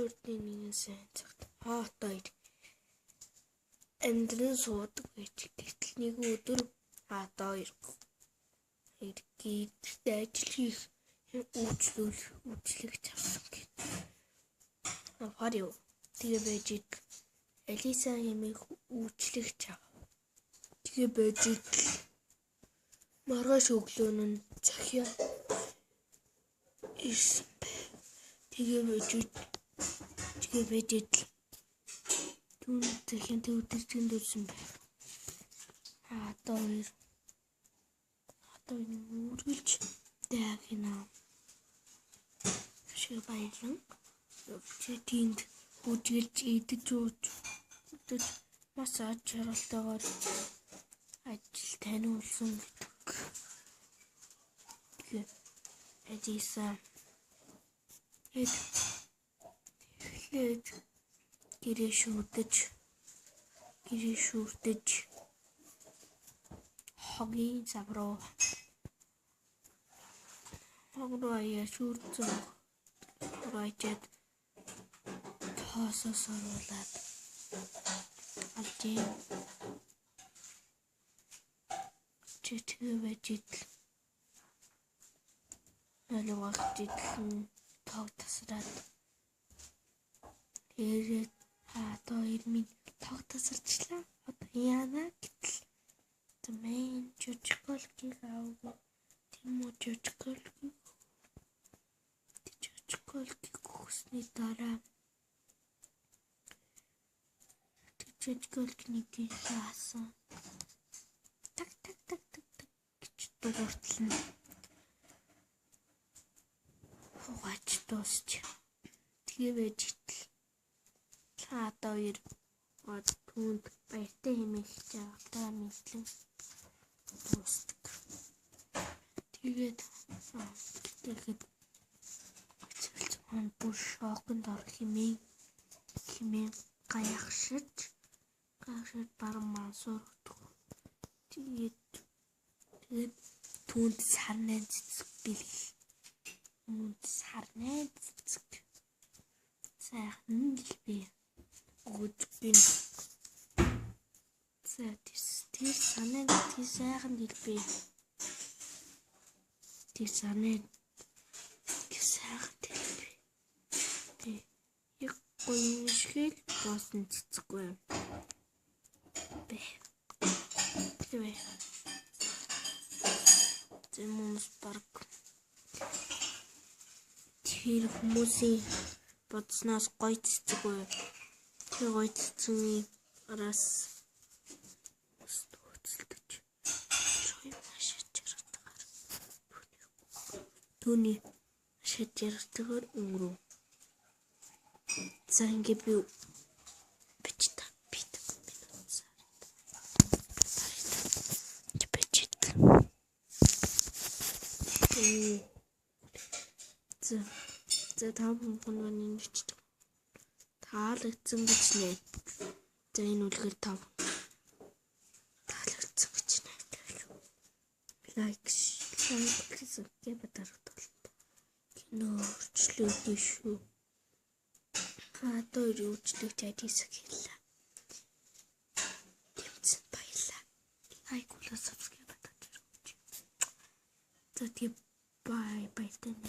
Өчигдөрний нэгэн сайн цагт одоо амьдран суудаг байж гэтэл нэг өдөр одоо гэртээ ажил хийх үйлчлэгч авсан гэх. Хариу тэгээ байж Алиса хэмээх үйлчлэгч ав. Тэгээ байж маргааш өглөө нь захиа ирсэн байв. Тэгээ байж түн захиан төвдөрчөнд ирсэн байв. Одоо үргэлж дагина. Шиг баялан тэнд бүжгэлж идэж массаж жаргалтайгаар ажил таниулсан гэдэг. Алиса гэрээ шүрдэж хогийн зав руу аяа шүрдсэн райчад тоосоо соруулаад алжээ. Чичгээ байж налуугч тав тасраад ирээд одоо ирмийн тав тасарчлаа. Одоо яана гэтэл тэмээ чочголгийг аваа. Тэмүү чочголгийг өгсөний дараа чочголгийг хаасан. Так гэж дууртлана. Хугач дуусч. Тэгээ байж одоо түнд баяртай хэмээх жаалтаа мэдлэн дуустдаг. Тэгээд цэвэлцэн бүр шоконд ор хэмээн гайхшиж баран мансуурдаг. Тэгээд түнд сарнай цэцэг бэлгэл. Сарнай цэцэг. Сайхан гэлбэ. Өгдөггүй. Тэр сайхан гэлбэ. Тэр санаа сайхан гэлбэ. Яг гоё шиг боосон цэцэггүй. Тэгээ. Зэмс парк. Тэр хүмүүсийн бодсноос гоё цэцэггүй. Тэр гоё цэцгийн араас хөцөлдөж түүний шажиртгаар өнгөрөв. За ингээ би бичта. За тавхан хонооны бичдэг. Таалагдсан гэж найд. За энэ үлгэр таалагдсан гэж найдаж. Лайк хийсэн бадархтал. Киночлөөгүй шүү. Одоо үйлчлэгч Алиса хэллээ. Тэмцэн баялаа. Лайк болоо subscribe бадарч. За тэгээ бай тань.